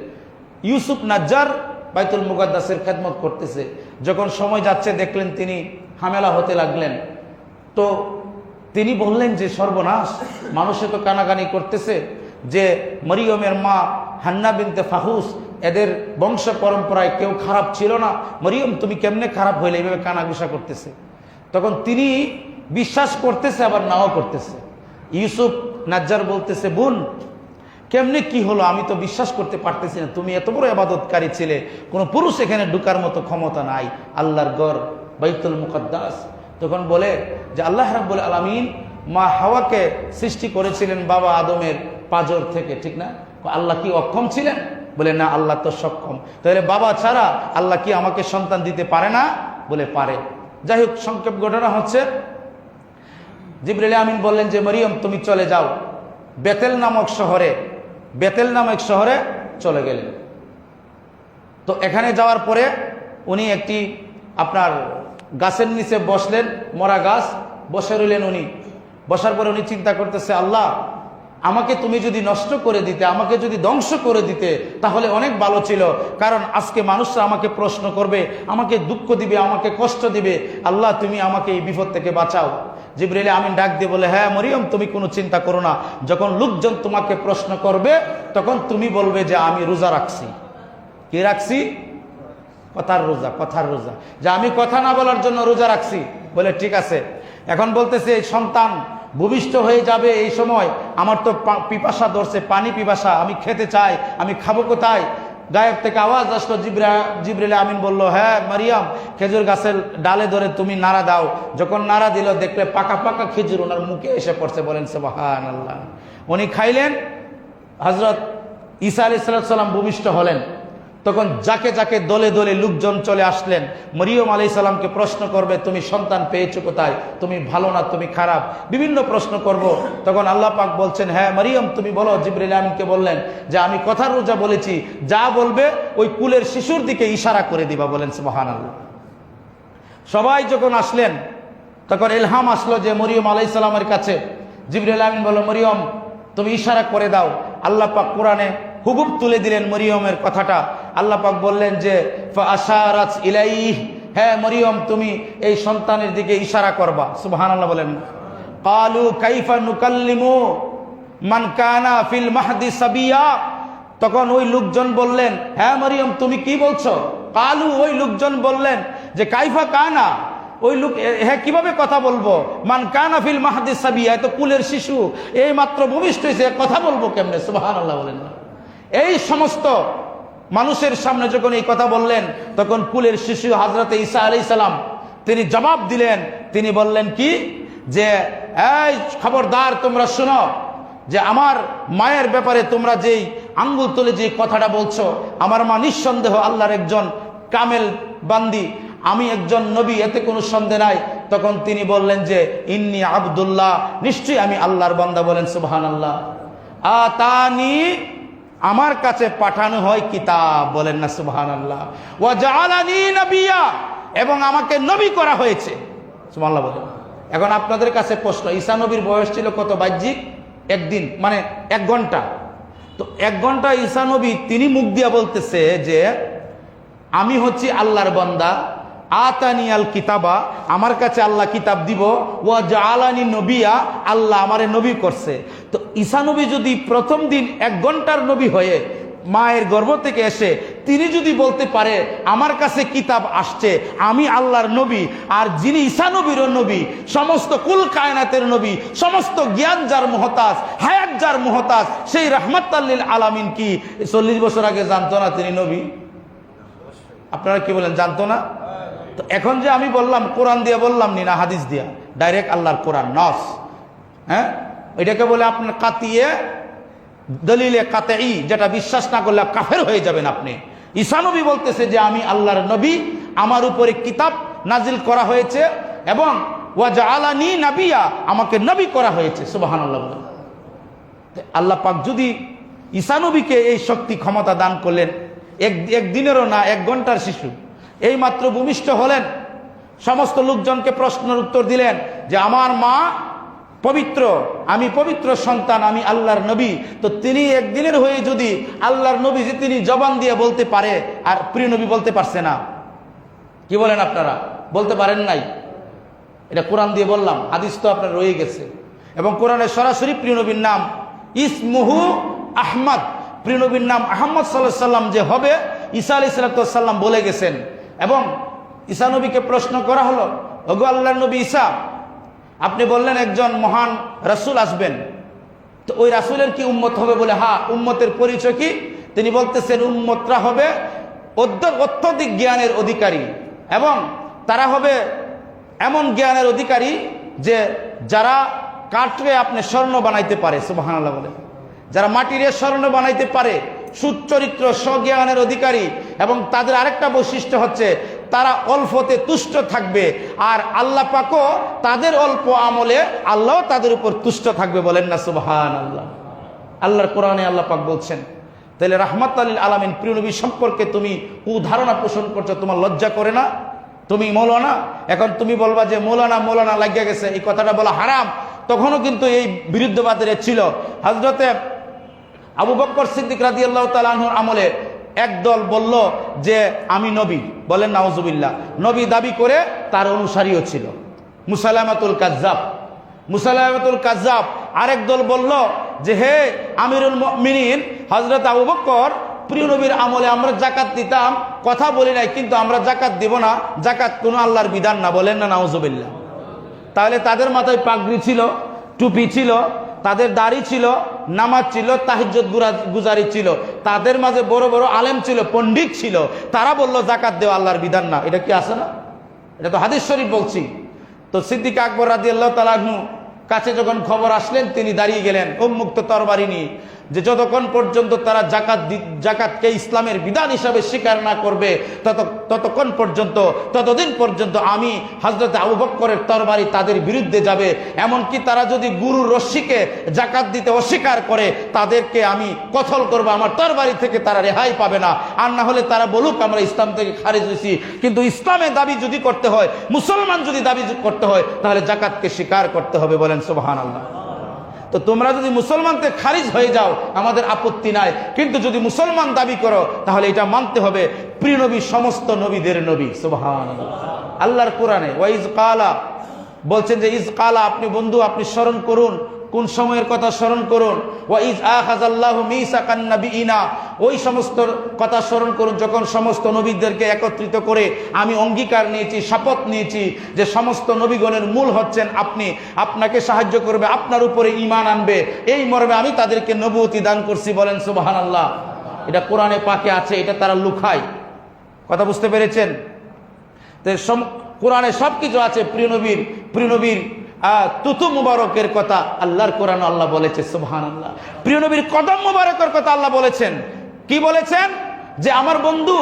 ইউসুফ নাজ্জার বাইতুল মুকাদ্দাসের খেদমত করতেছে। যখন সময় যাচ্ছে দেখলেন তিনি হামেলা হতে লাগলেন। তো তিনি বললেন যে সর্বনাশ, মানুষে তো কানাকানি করতেছে যে মরিয়মের মা হান্না বিনতে ফাহুস, এদের বংশ পরম্পরায় কেউ খারাপ ছিল না, মরিয়ম তুমি কেমনে খারাপ হইলে, এইভাবে কানাঘুষা করতেছে। তখন তিনি বিশ্বাস করতেছে, আবার নাও করতেছে। ইউসুফ নাজ্জার বলতেছে, বোন কেমনে কি হলো, আমি তো বিশ্বাস করতে পারতেছি না, তুমি এত বড় ইবাদতকারী ছিলে, কোনো পুরুষ এখানে ঢুকার মতো ক্ষমতা নাই, আল্লাহর ঘর বাইতুল মুকাদ্দাস, তখন বলে যে আল্লাহ রাব্বুল আলামিন মা হাওয়াকে সৃষ্টি করেছিলেন বাবা আদমের পাঁজর থেকে, ঠিক না? আল্লাহ কি অক্ষম ছিলেন? বলে না, আল্লাহ তো সক্ষম। তাহলে বাবা ছাড়া আল্লাহ কি আমাকে সন্তান দিতে পারে না? বলে পারে। যাই হোক, সংক্ষেপ ঘটনা হচ্ছে, জিবরিল আমিন বললেন যে মরিয়ম তুমি চলে যাও বেতেল নামক শহরে। বেতেল নামক শহরে চলে গেলেন। তো এখানে যাওয়ার পরে উনি একটি আপনার গাছের নিচে বসলেন, মরা গাছ, বসে রইলেন উনি। বসার পরে উনি চিন্তা করতেছে, আল্লাহ আমাকে তুমি যদি নষ্ট করে দিতে, আমাকে যদি ধ্বংস করে দিতে তাহলে অনেক ভালো ছিল, কারণ আজকে মানুষরা আমাকে প্রশ্ন করবে, আমাকে দুঃখ দিবে, আমাকে কষ্ট দিবে। আল্লাহ তুমি আমাকে এই বিপদ থেকে বাঁচাও। জিবরিল আমিন ডাক দিয়ে বলে, হ্যাঁ মরিয়ম তুমি কোনো চিন্তা করো না, যখন লোকজন তোমাকে প্রশ্ন করবে তখন তুমি বলবে যে আমি রোজা রাখছি। কি রাখছি? কথার রোজা। কথার রোজা, যে আমি কথা না বলার জন্য রোজা রাখছি। বলে ঠিক আছে। এখন বলতেছে সন্তান ভূমিষ্ঠ হয়ে যাবে এই সময়, আমার তো পিপাসা ধরছে, পানি পিপাসা, আমি খেতে চাই, আমি খাবো কোথায়? গায়েব থেকে আওয়াজ আসলো, জিবরিল আমিন বলল, হ্যাঁ মারিয়াম খেজুর গাছের ডালে ধরে তুমি নাড়া দাও। যখন নাড়া দিল দেখলে পাকা পাকা খেজুর ওনার মুখে এসে পড়ছে। বলেন সুবহানাল্লাহ। উনি খাইলেন, হযরত ঈসা আলাইহিস সালাম ভূমিষ্ঠ হলেন। তখন যাকে যাকে দলে দলে লোকজন চলে আসলেন, মরিয়ম আলাইহিস সালামকে প্রশ্ন করবে, তুমি সন্তান পেয়েছো কোথায়? তুমি ভালো না তুমি খারাপ? বিভিন্ন প্রশ্ন করব। তখন আল্লাহ পাক বলছেন, হ্যাঁ মরিয়ম তুমি বলো। জিবরিল আমিনকে বললেন যে আমি কথার রোজা বলেছি, যা বলবে ওই কুলের শিশুর দিকে ইশারা করে দিবা। বলেন সুবহানাল্লাহ। সবাই যখন আসলেন তখন ইলহাম আসলো যে মরিয়ম আলাইহিস সালামের কাছে। জিবরিল আমিন বলল, মরিয়ম তুমি ইশারা করে দাও। আল্লাহ পাক কোরআনে হুবুব তুলে দিলেন মরিয়মের কথাটা। আল্লাহ পাক বললেন যে ফাআশারাত ইলাইহি, হ্যাঁ মরিয়ম তুমি এই সন্তানের দিকে ইশারা করবা। সুবহানাল্লাহ বলেন। ক্বালু কাইফা নুকাল্লিমু মান কানা ফিল মাহদি সাবিয়া, তখন ওই লোকজন বললেন, হ্যাঁ মরিয়ম তুমি কি বলছো? ক্বালু, ওই লোকজন বললেন যে কাইফা কানা, ওই লোক হ্যাঁ কিভাবে কথা বলবো? মান কানা ফিল মাহদি সাবিয়া, এত কুলের শিশু, এই মাত্র ভূমিষ্ঠ হয়েছে, কথা বলবো কেমনে? সুবহানাল্লাহ বলেন। এই সমস্ত মানুষের সামনে যখন এই কথা বললেন তখন কুলের শিশু হযরত ঈসা আলাইহিস সালাম তিনি জবাব দিলেন। তিনি বললেন কি যে এই খবরদার তোমরা শোনো, যে আমার মায়ের ব্যাপারে তোমরা যেই আঙ্গুল তুলে যে কথাটা বলছো, আমার মা নিঃসন্দেহ আল্লাহর একজন কামেল বান্দি, আমি একজন নবী, এতে কোনো সন্দেহ নাই। তখন তিনি বললেন যে ইন্নী আব্দুল্লাহ, নিশ্চয়ই আমি আল্লাহর বান্দা। বলেন সুবহানাল্লাহ। আতানি, আমার কাছে পাঠানো হয় কিতাব। বলেন না সুবহানাল্লাহ। ওয়া জাআলানি নবিয়্যা, এবং আমাকে নবী করা হয়েছে। সুবহানাল্লাহ বলেন। এখন আপনাদের কাছে প্রশ্ন, ঈসা নবীর বয়স ছিল কত? বাহ্যিক একদিন, মানে 1 ঘন্টা। তো 1 ঘন্টা ঈসা নবী তিনি মুখ দিয়া বলতেছে যে আমি হচ্ছি আল্লাহর বান্দা, আতানিয়াল কিতাবা, আমার কাছে আল্লাহ কিতাব দিব, ওয়া জাআলানি নবিয়া, আল্লাহ আমারে নবী করছে। তো ঈসা নবী যদি প্রথম দিন 1 ঘন্টার নবী হয়ে মায়ের গর্ভ থেকে এসে তিনি যদি বলতে পারে আমার কাছে কিতাব আসছে, আমি আল্লাহর নবী, আর যিনি ঈসা নবীরও নবী, সমস্ত কুল কায়নাতের নবী, সমস্ত জ্ঞান যার মুহতাজ, হায়াত যার মুহতাজ, সেই রাহমাতাল লিল আলামিন কি 40 বছর আগে জানতো না তিনি নবী? আপনারা কি বলেন, জানতো না? তো এখন যে আমি বললাম কোরআন দিয়ে বললাম না হাদিস দিয়া, ডাইরেক্ট আল্লাহর কোরআন নস, হ্যাঁ এটাকে বলে আপনার কাতিয়ে দলিলে কাতেই, যেটা বিশ্বাস না করলে কাফের হয়ে যাবেন আপনি। ঈসা নবী বলতেছে যে আমি আল্লাহর নবী, আমার উপরে কিতাব নাজিল করা হয়েছে, এবং ওয়া জাআলানি নাবিয়া, আমাকে নবী করা হয়েছে। সুবহানাল্লাহ। আল্লাহ পাক যদি ঈসা নবীকে এই শক্তি ক্ষমতা দান করলেন, একদিনেরও না 1 ঘন্টার শিশু এই মাত্র ভূমিষ্ঠ হলেন, সমস্ত লোকজনকে প্রশ্নের উত্তর দিলেন যে আমার মা পবিত্র, আমি পবিত্র সন্তান, আমি আল্লাহর নবী। তো তিনি একদিনের হয়ে যদি আল্লাহর নবী যে তিনি জবান দিয়ে বলতে পারে, আর প্রিয় নবী বলতে পারছে না, কি বলেন আপনারা? বলতে পারেন নাই। এটা কোরআন দিয়ে বললাম, হাদিস তো আপনার রয়ে গেছে, এবং কোরআনে সরাসরি প্রিয় নবীর নাম ইসমুহু আহমদ, প্রিয় নবীর নাম আহমদ সাল্লাল্লাহু আলাইহি সাল্লাম যে হবে, ঈসা আলাইহিস সালাম বলে গেছেন। এবং ঈসা নবীকে প্রশ্ন করা হলো, ওগো আল্লাহর নবী ঈসা, আপনি বললেন একজন মহান রাসূল আসবেন, তো ওই রাসূলের কি উম্মত হবে? বলে হ্যাঁ। উম্মতের পরিচয় কি? তিনি বলতেছেন উম্মতরা হবে অত্যধিক জ্ঞানের অধিকারী, এবং তারা হবে এমন জ্ঞানের অধিকারী যে যারা কাঠরে আপনি স্বর্ণ বানাইতে পারে, সুবহানাল্লাহ বলে, যারা মাটিরে স্বর্ণ বানাইতে পারে, সুচরিত্র স্বজ্ঞানের অধিকারী, এবং তাদের আরেকটা বৈশিষ্ট্য হচ্ছে তারা অল্পতে তুষ্ট থাকবে, আর আল্লাহ পাকও তাদের অল্প আমলে আল্লাহ তাদের উপর তুষ্ট থাকবে, বলেন না সুবহানাল্লাহ। আল্লাহর কোরআনে আল্লাহ পাক বলছেন, তাহলে রাহমাতুল লিল আলামিন প্রিয় নবী সম্পর্কে তুমি কুধারণা পোষণ করছো, তোমার লজ্জা করে না? তুমি মৌলানা, এখন তুমি বলবা যে মৌলানা মৌলানা লাগিয়া গেছে, এই কথাটা বলা হারাম। তখনও কিন্তু এই বিরুদ্ধবাদীরা ছিল। হযরতে আবু বকর সিদ্দিক রাদিয়াল্লাহু তাআলা আনহুর আমলে একদল বলল যে আমি নবী, বলেন নাউজুবিল্লাহ, নবী দাবি করে তার অনুসারীও ছিল মুসাইলামাতুল কাজ্জাব। মুসাইলামাতুল কাজ্জাব আরেক দল বলল যে হে আমিরুল মুমিনিন হযরত আবু বকর, প্রিয় নবীর আমলে আমরা জাকাত দিতাম, কথা বলি নাই, কিন্তু আমরা জাকাত দিব না, জাকাত কোনো আল্লাহর বিধান না, বলেন না নাউজুবিল্লাহ। তাহলে তাদের মাথায় পাগড়ি ছিল, টুপি ছিল, তাদের দাড়ি ছিল, নামাজ ছিল, তাহাজ্জুদ গুজারি ছিল, তাদের মাঝে বড় বড় আলেম ছিল, পণ্ডিত ছিল, তারা বলল জাকাত দেওয়া আল্লাহর বিধান না। এটা কি আছে না? এটা তো হাদিস শরীফ বলছি। তো সিদ্দিক আকবর রাদিয়াল্লাহু তাআলা আনহু কাছে যখন খবর আসলেন, তিনি দাঁড়িয়ে গেলেন উন্মুক্ত তরবারি নিয়ে, যে যতক্ষণ পর্যন্ত তারা জাকাতকে ইসলামের বিধান হিসাবে স্বীকার না করবে ততদিন পর্যন্ত আমি হযরত আবু বকরের তরবারি তাদের বিরুদ্ধে যাবে। এমনকি তারা যদি গুরুর রশ্মিকে জাকাত দিতে অস্বীকার করে, তাদেরকে আমি কতল করব, আমার তরবারি থেকে তারা রেহাই পাবে না। আর না হলে তারা বলুক আমরা ইসলাম থেকে খারিজ হয়েছি, কিন্তু ইসলামে দাবি যদি করতে হয়, মুসলমান যদি দাবি করতে হয়, তাহলে জাকাতকে স্বীকার করতে হবে, বলেন সুবহানাল্লাহ। তো তোমরা যদি মুসলমানতে খারিজ হয়ে যাও আমাদের আপত্তি নাই, কিন্তু যদি মুসলমান দাবি করো তাহলে এটা মানতে হবে প্রিয় নবী সমস্ত নবীদের নবী, সুবহানাল্লাহ। আল্লাহর কোরআনে ওয়াইজ কালা বলছেন যে ইজ কালা, আপনি বন্ধু আপনি স্মরণ করুন, কোন সময়ের কথা স্মরণ করুন, ওয়াইজ আখাযাল্লাহু মিসাকান নাবিয়িনা, ওই সমস্ত কথা স্মরণ করুন যখন সমস্ত নবীদেরকে একত্রিত করে আমি অঙ্গীকার নিয়েছি, শপথ নিয়েছি যে সমস্ত নবীগণের মূল হচ্ছেন আপনি, আপনাকে সাহায্য করবে, আপনার উপরে ঈমান আনবে, এই মর্মে আমি তাদেরকে নবুয়তি দান করছি, বলেন সুবহানাল্লাহ। এটা কোরআনে পাকে আছে, এটা তারা লুকায়। কথা বুঝতে পেরেছেন? তো কোরআনে সবকিছু আছে প্রিয় নবীর তুতু মুবারকের কথা আল্লাহর কোরআন আল্লাহ বলেছে, সুবহানাল্লাহ। প্রিয় নবীর কদম মুবারকের কথা আল্লাহ বলেছেন। কি বলেছেন? যে আমার বন্ধু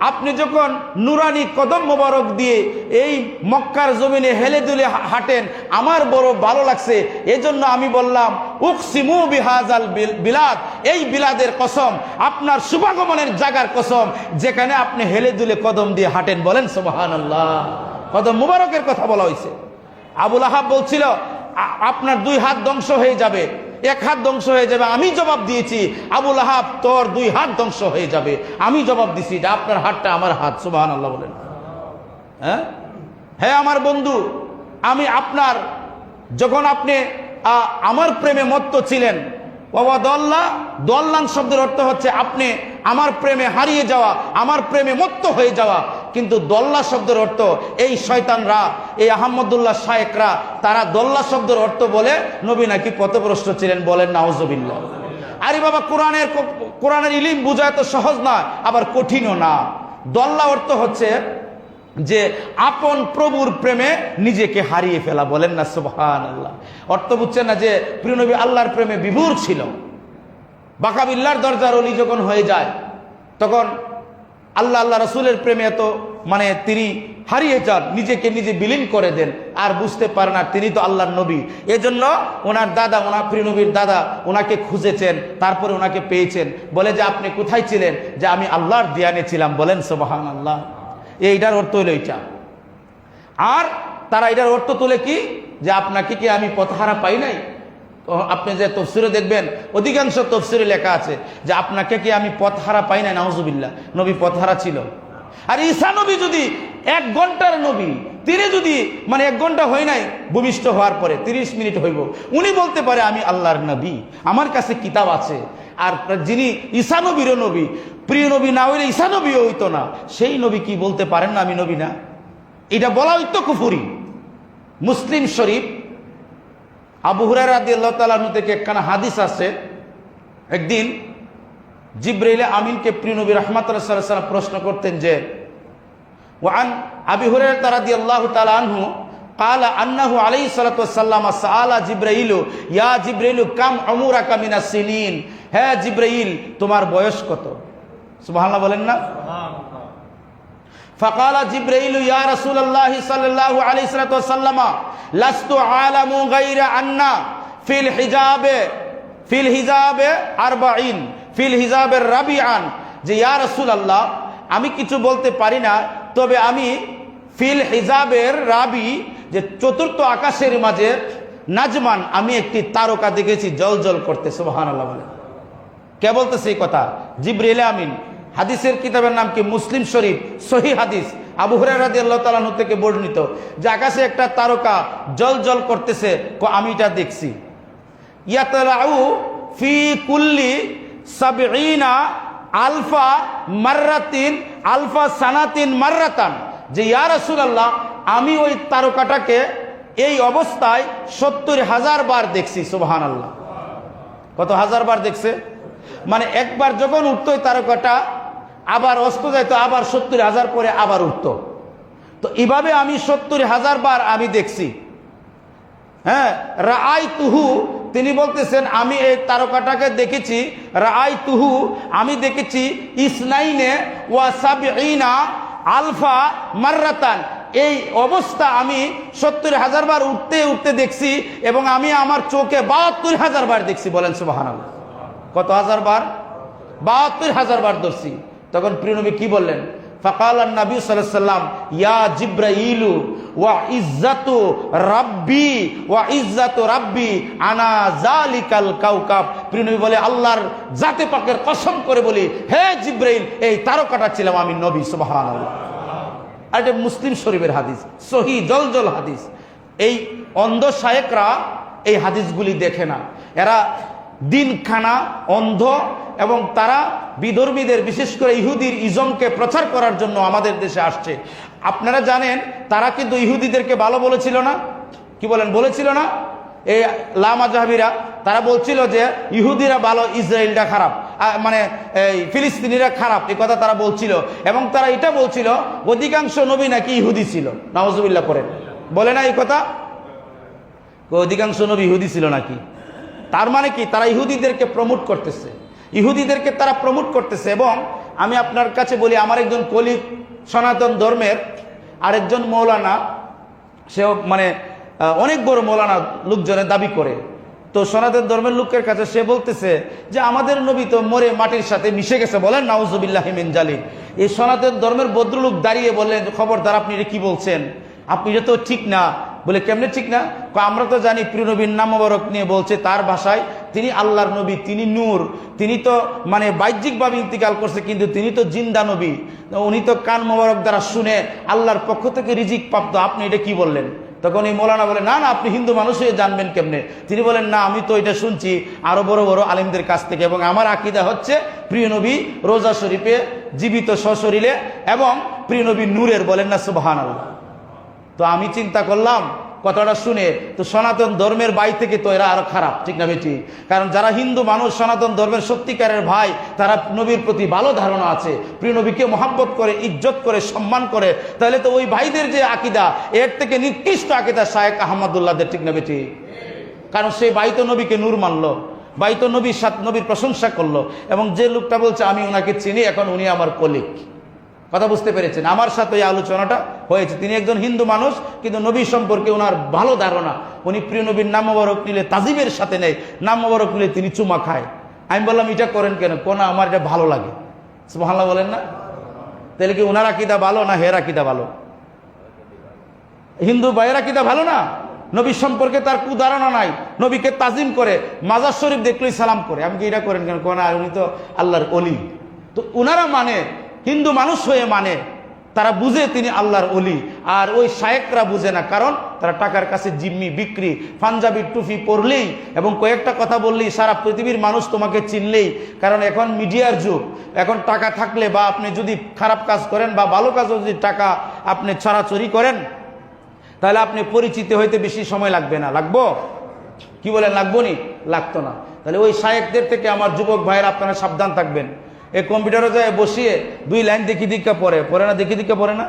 আপনি যখন নুরানি কদম মুবারক দিয়ে এই মক্কার জমিনে হেলে দুলে হাঁটেন, আমার বড় ভালো লাগছে, এজন্য আমি বললাম উকসিমু বিহাজাল বিলাদ, এই বিলাদের কসম, আপনার শুভাগমনের জায়গার কসম, যেখানে আপনি হেলে দুলে কদম দিয়ে হাঁটেন, বলেন সুবহানাল্লাহ। কদম মুবারকের কথা বলা হয়েছে। আবুল আহাব বলছিল আপনার 2 হাত ধ্বংস হয়ে যাবে, 1 হাত ধ্বংস হয়ে যাবে। আমি জবাব দিয়েছি আবুল আহাব তোর 2 হাত ধ্বংস হয়ে যাবে। আমি জবাব দিছি যে আপনার হাতটা আমার হাত, সুবহানাল্লাহ বলেন। হ্যাঁ আমার বন্ধু, আমি আপনার যখন আপনি আমার প্রেমে মত্ত ছিলেন, দল্লান শব্দের অর্থ হচ্ছে আপনি আমার প্রেমে হারিয়ে যাওয়া, আমার প্রেমে মত্ত হয়ে যাওয়া। কিন্তু দল্লা শব্দের অর্থ এই শয়তানরা, এই আহমদুল্লাহ শায়েকরা, তারা দল্লা শব্দের অর্থ বলে নবী নাকি পথভ্রষ্ট ছিলেন, বলেন নাউজুবিল্লাহ। আরে বাবা, কোরআনের ইলম বোঝা এত সহজ না, আবার কঠিনও না। দল্লা অর্থ হচ্ছে যে আপন প্রভুর প্রেমে নিজেকে হারিয়ে ফেলা, বলেন না সুবহানাল্লাহ। অর্থ বুঝছেন না যে প্রিয় নবী আল্লাহর প্রেমে বিভোর ছিল। বাকাবিল্লার দরজার অলি যখন হয়ে যায়, তখন আল্লাহ রাসূলের প্রেমে এত তিনি হারিয়ে যান, নিজেকে নিজে বিলীন করে দেন, আর বুঝতে পারেন না তিনি তো আল্লাহর নবী। এজন্য ওনার দাদা, ওনার প্রিয় নবীর দাদা ওনাকে খুঁজেছেন, তারপরে ওনাকে পেয়েছেন। বলে যে আপনি কোথায় ছিলেন? যে আমি আল্লাহর দিয়ানে ছিলাম, বলেন সুবহানাল্লাহ। এইটার অর্থ হলো এইটা। আর তারা এটার অর্থ তুলে কি, যে আপনাকে কি আমি পথহারা পাই নাই? আপনি যে তফসিরে দেখবেন, অধিকাংশ তফসিরে লেখা আছে যে আপনাকে কি আমি পথহারা পাই নাই। নাউজুবিল্লাহ, নবী পথহারা ছিল। আর ঈসা নবী যদি 1 ঘন্টার নবী, তিনি যদি 1 ঘন্টা হয় নাই ভূমিষ্ঠ হওয়ার পরে 30 মিনিট হইব, উনি বলতে পারে আমি আল্লাহর নবী, আমার কাছে কিতাব আছে। আর যিনি ঈসা নবীরও নবী, প্রিয় নবী না হইলে ঈসা নবীও হইতো না, সেই নবী কি বলতে পারেন না আমি নবী না? এটা বলা হইতো কুফরি। মুসলিম শরীফ আবু হুরায়রা রাদিয়াল্লাহু তাআলা আনহু থেকে একখানা হাদিস আছে। একদিন জিবরাইল আমিনকে প্রিয় নবী রাহমাতুল্লাহ সাল্লাল্লাহু আলাইহি ওয়াসাল্লাম প্রশ্ন করতেন যে ওয়ান আবি হুরায়রা রাদিয়াল্লাহু তাআলা আনহু কালা আন্নাহু আলাইহিস সালাতু ওয়াস সালাম সাআলা জিবরাইলু ইয়া জিবরাইলু কাম উমুরাকা মিনাস সিনিন, হে জিবরাইল তোমার বয়স কত? সুবহানাল্লাহ বলেন না। ফাকালা জিবরাইলু ইয়া রাসূলুল্লাহ সাল্লাল্লাহু আলাইহি ওয়াস সাল্লাম লাস্তু আলামু গায়রা আন্না ফিল হিজাবে 40 ফিল হিজাবের রাবিআন, যে ইয়া রাসূলুল্লাহ আমি কিছু বলতে পারি না, তবে আমি ফিল হিজাবের রাবি, যে চতুর্থ আকাশের মাঝে নাজমান আমি একটি তারকা দেখেছি জলজল করতে। সুবহানাল্লাহ বলেন। কে বলতেছে এই কথা? জিবরিল আমিন। হাদিসের কিতাবের নাম কি? মুসলিম শরীফ, সহিহ হাদিস। আবু হুরায়রা রাদিয়াল্লাহু তাআলা আনহু থেকে বর্ণিত যে আকাশে একটা তারকা জলজল করতেছে, আমি এটা দেখছি। ইয়াতলাউ ফি কুল্লি 70 আলফা মাররাতিন আলফা সানাতিন মাররাতান, যে ইয়া রাসূলুল্লাহ আমি ওই তারকাটাকে এই অবস্থায় 70,000 বার দেখছি। সুবহানাল্লাহ। কত হাজার বার দেখছে? মানে একবার যখন উঠতো ওই তারকাটা আবার অস্ত যাইতো, আবার 70,000 পরে আবার উঠতো। তো এইভাবে আমি 70,000 বার আমি দেখছি। হ্যাঁ, রাআইতুহু, তিনি বলতেছেন আমি এই তারকাটাকে দেখেছি, রাআইতুহু আমি দেখেছি ইসনাইনে ওয়া সাবঈনা আলফা মাররাতান, এই অবস্থা আমি 70,000 বার উঠতে উঠতে দেখছি, এবং আমি আমার চোখে 72,000 বার দেখছি। বলেন সুবহানাল্লাহ। কত হাজার বার? 72,000 বার ধরছি। তখন প্রিয় নবী কি বললেন? ফাকাল নবী সাল্লাল্লাহু আলাইহি ওয়াসাল্লাম ইয়া জিবরাইলু ওয়া ইজ্জাতু রাব্বি ওয়া ইজ্জাতু রাব্বি আনা যালিকাল কাওকাব। প্রিয় নবী বলে আল্লাহর জাতে পাকের কসম করে বলি, হে জিবরাইল এই তারকাটা ছিলাম আমি নবী। সুবহানাল্লাহ। আর এটা মুসলিম শরীফের হাদিস, সহিহ জলজল হাদিস। এই অন্ধ শায়েকরা এই হাদিসগুলি দেখে না, এরা দিনখানা অন্ধ, এবং তারা বিধর্মীদের বিশেষ করে ইহুদির ইজমকে প্রচার করার জন্য আমাদের দেশে আসছে। আপনারা জানেন তারা কিন্তু ইহুদিদেরকে ভালো বলেছিল না? কি বলেন? বলেছিল না? এই লামাজাহাবিরা তারা বলছিল যে ইহুদিরা ভালো, ইসরায়েলটা খারাপ, মানে এই ফিলিস্তিনিরা খারাপ, এই কথা তারা বলছিল। এবং তারা এটা বলছিল অধিকাংশ নবী নাকি ইহুদি ছিল। নাউজুবিল্লাহ করেন, বলে না এই কথা? অধিকাংশ নবী ইহুদি ছিল নাকি? তার মানে কি? তারা ইহুদিদেরকে প্রমোট করতেছে, ইহুদিদেরকে তারা প্রমোট করতেছে। এবং আমি আপনার কাছে বলি, আমার একজন কলিগ সনাতন ধর্মের আরেকজন মৌলানা, সেও মানে অনেক বড় মৌলানা লোকজনের দাবি করে। তো সনাতন ধর্মের লোকের কাছে সে বলতেছে যে আমাদের নবী তো মরে মাটির সাথে মিশে গেছে। বলেন নাউজুবিল্লাহি মিন জালিক। এই সনাতন ধর্মের ভদ্রলোক দাঁড়িয়ে বললেন, খবরদার, আপনি এটা কি বলছেন? আপনি এটা তো ঠিক না। বলে কেমনে ঠিক না? আমরা তো জানি প্রিয় নবীর নাম মোবারক নিয়ে বলছে, তার ভাষায় তিনি আল্লাহর নবী, তিনি নূর, তিনি তো মানে বাহ্যিকভাবে ইন্তিকাল করছে, কিন্তু তিনি তো জিন্দা নবী, উনি তো কান মোবারক দ্বারা শুনে আল্লাহর পক্ষ থেকে রিজিক প্রাপ্ত। আপনি এটা কি বললেন? তখন এই মৌলানা বলে, না না, আপনি হিন্দু মানুষ হয়ে জানবেন কেমনে? তিনি বলেন, না, আমি তো এটা শুনছি আরো বড় বড় আলিমদের কাছ থেকে, এবং আমার আকীদা হচ্ছে প্রিয় নবী রোজা শরীফে জীবিত সশরীরে, এবং প্রিয় নবী নূরের। বলেন না সুবহানাল্লাহ। তো আমি চিন্তা করলাম কথাটা শুনে, তো সনাতন ধর্মের ভাই থেকে তো এরা আরো খারাপ, ঠিক না বেটি? কারণ যারা হিন্দু মানুষ, সনাতন ধর্মের সত্যিকারের ভাই, তারা নবীর প্রতি ভালো ধারণা আছে, প্রিয় নবীকে মহাব্বত করে, ইজ্জত করে, সম্মান করে, তাহলে তো ওই ভাইদের যে আকীদা, এর থেকে নিকৃষ্ট আকীদা শায়েখ আহমদুল্লাহদের, ঠিক না বেটি? কারণ সেই ভাই তো নবীকে নূর মানলো, ভাই তো নবীর প্রশংসা করলো। এবং যে লোকটা বলছে আমি ওনাকে চিনি, এখন উনি আমার কলিগ। কথা বুঝতে পেরেছেন? আমার সাথে এই আলোচনাটা হয়েছে। তিনি একজন হিন্দু মানুষ, কিন্তু নবী সম্পর্কে ওনার ভালো ধারণা। উনি প্রিয় নবীর নাম মোবারক নিলে তাজিবের সাথে নেই, নাম মোবারক নিলে তিনি চুমা খায়। আমি বললাম এটা করেন কেন? কোন আমার এটা ভালো লাগে। সুবহানাল্লাহ বলেন না? তাহলে কি ওনার আকীদা ভালো না হের আকীদা ভালো? হিন্দু ভাইয়ের আকীদা ভালো না? নবী সম্পর্কে তার কুধারণা নাই, নবীকে তাজিম করে, মাজার শরীফ দেখলেই সালাম করে। আমি কি এটা করেন কেন? কোন উনি তো আল্লাহর ওলি। তো ওনারা মানে হিন্দু মানুষ হয়ে মানে, তারা বুঝে তিনি আল্লাহর ওলি, আর ওই শায়েকরা বুঝে না। কারণ তারা টাকার কাছে জিম্মি বিক্রি, পাঞ্জাবি টুপি পরলেই এবং কয়েকটা কথা বললেই সারা পৃথিবীর মানুষ তোমাকে চিনলেই। কারণ এখন মিডিয়ার যুগ, এখন টাকা থাকলে বা আপনি যদি খারাপ কাজ করেন বা ভালো কাজও যদি টাকা আপনি ছড়াছড়ি করেন, তাহলে আপনি পরিচিত হইতে বেশি সময় লাগবে না। লাগবো? কি বলেন? লাগবো নি? লাগতো না। তাহলে ওই শায়েকদের থেকে আমার যুবক ভাইয়েরা আপনারা সাবধান থাকবেন। এই কম্পিউটারে যায় বসিয়ে 2 লাইন দেখি দীক্ষা পড়ে না? দেখি দীক্ষা পড়ে না?